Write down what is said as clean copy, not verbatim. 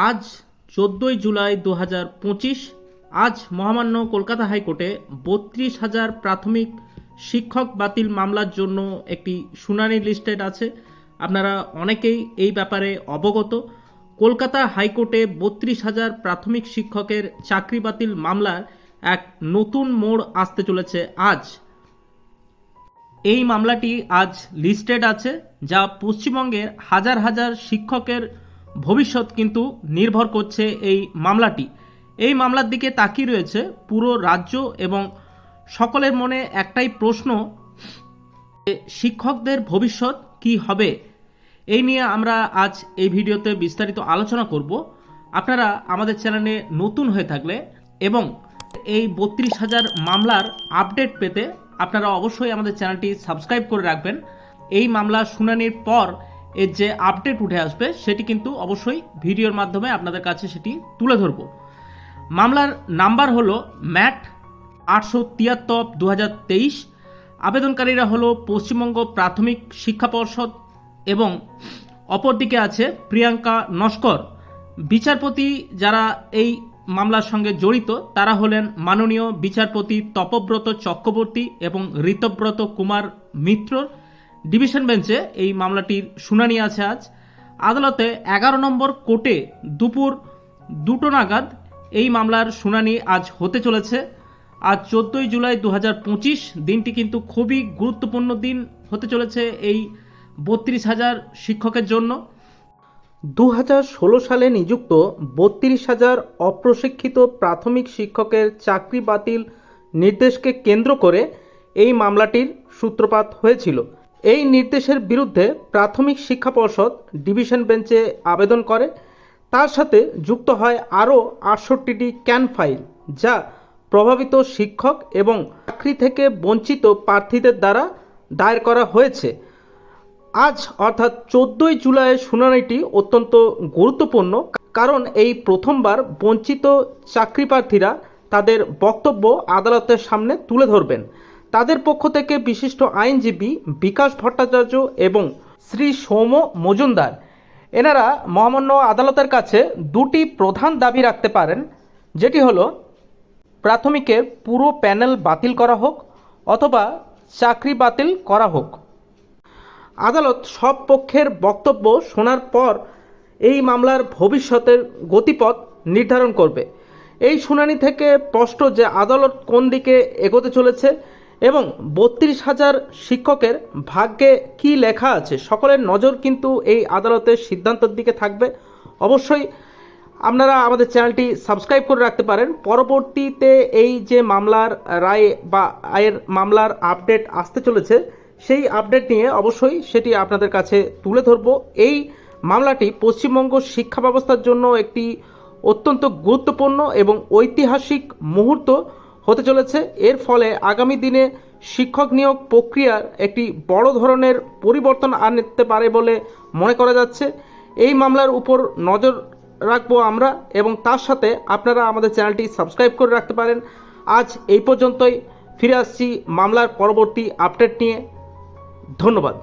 আজ 14ই জুলাই 2025। আজ মহামান্য কলকাতা হাইকোর্টে 32,000 প্রাথমিক শিক্ষক বাতিল মামলার জন্য একটি শুনানি লিস্টেড আছে। আপনারা অনেকেই এই ব্যাপারে অবগত। কলকাতা হাইকোর্টে 32,000 প্রাথমিক শিক্ষকের চাকরি বাতিল মামলার এক নতুন মোড় আসতে চলেছে আজ। এই মামলাটি আজ লিস্টেড আছে, যা পশ্চিমবঙ্গের হাজার হাজার শিক্ষকের ভবিষ্যৎ কিন্তু নির্ভর করছে এই মামলাটি। এই মামলার দিকে তাকিয়ে রয়েছে পুরো রাজ্য এবং সকলের মনে একটাই প্রশ্ন, শিক্ষকদের ভবিষ্যৎ কি হবে। এই নিয়ে আমরা আজ এই ভিডিওতে বিস্তারিত আলোচনা করব। আপনারা আমাদের চ্যানেলে নতুন হয়ে থাকলে এবং এই 32,000 মামলার আপডেট পেতে আপনারা অবশ্যই আমাদের চ্যানেলটি সাবস্ক্রাইব করে রাখবেন। এই মামলা শুনানির পর এর যে আপডেট উঠে আসবে সেটি কিন্তু অবশ্যই ভিডিওর মাধ্যমে আপনাদের কাছে সেটি তুলে ধরব। মামলার নাম্বার হলো ম্যাট 873/2023। আবেদনকারীরা হলো পশ্চিমবঙ্গ প্রাথমিক শিক্ষা পর্ষদ এবং অপরদিকে আছে প্রিয়াঙ্কা নস্কর। বিচারপতি যারা এই মামলার সঙ্গে জড়িত তারা হলেন মাননীয় বিচারপতি তপব্রত চক্রবর্তী এবং ঋতব্রত কুমার মিত্র। ডিভিশন বেঞ্চে এই মামলাটির শুনানি আছে আজ। আদালতে 11 নম্বর কোর্টে দুপুর 2টো নাগাদ এই মামলার শুনানি আজ হতে চলেছে। আজ 14ই জুলাই 2025। দিনটি কিন্তু খুবই গুরুত্বপূর্ণ দিন হতে চলেছে এই 32,000 শিক্ষকের জন্য। 2016 সালে নিযুক্ত 32,000 অপ্রশিক্ষিত প্রাথমিক শিক্ষকের চাকরি বাতিল নির্দেশকে কেন্দ্র করে এই মামলাটির সূত্রপাত হয়েছিল। এই নির্দেশের বিরুদ্ধে প্রাথমিক শিক্ষা পর্ষদ ডিভিশন বেঞ্চে আবেদন করে। তার সাথে যুক্ত হয় আরও 68টি ক্যান ফাইল, যা প্রভাবিত শিক্ষক এবং চাকরি থেকে বঞ্চিত প্রার্থীদের দ্বারা দায়ের করা হয়েছে। আজ অর্থাৎ 14ই জুলাইয়ের শুনানিটি অত্যন্ত গুরুত্বপূর্ণ, কারণ এই প্রথমবার বঞ্চিত চাকরি প্রার্থীরা তাদের বক্তব্য আদালতের সামনে তুলে ধরবেন। তাদের পক্ষ থেকে বিশিষ্ট আইনজীবী বিকাশ ভট্টাচার্য এবং শ্রী সৌম মজুমদার এনারা মহামান্য আদালতের কাছে দুটি প্রধান দাবি রাখতে পারেন, যেটি হলো প্রাথমিকের পুরো প্যানেল বাতিল করা হোক অথবা চাকরি বাতিল করা হোক। আদালত সব পক্ষের বক্তব্য শোনার পর এই মামলার ভবিষ্যতের গতিপথ নির্ধারণ করবে। এই শুনানি থেকে স্পষ্ট যে আদালত কোন দিকে এগোতে চলেছে এবং 32,000 শিক্ষকের ভাগ্যে কি লেখা আছে, সকলের নজর কিন্তু এই আদালতের সিদ্ধান্তের দিকে থাকবে। অবশ্যই আপনারা আমাদের চ্যানেলটি সাবস্ক্রাইব করে রাখতে পারেন। পরবর্তীতে এই যে মামলার রায় বা এর মামলার আপডেট আসতে চলেছে, সেই আপডেট নিয়ে অবশ্যই সেটি আপনাদের কাছে তুলে ধরব। এই মামলাটি পশ্চিমবঙ্গ শিক্ষা ব্যবস্থার জন্য একটি অত্যন্ত গুরুত্বপূর্ণ এবং ঐতিহাসিক মুহূর্ত হতে চলেছে। এর ফলে আগামী দিনে শিক্ষক নিয়োগ প্রক্রিয়ার একটি বড় ধরনের পরিবর্তন আনতে পারে বলে মনে করা যাচ্ছে। এই মামলার উপর নজর রাখবো আমরা এবং তার সাথে আপনারা আমাদের চ্যানেলটি সাবস্ক্রাইব করে রাখতে পারেন। আজ এই পর্যন্তই, ফিরে আসছি মামলার পরবর্তী আপডেট নিয়ে। ধন্যবাদ।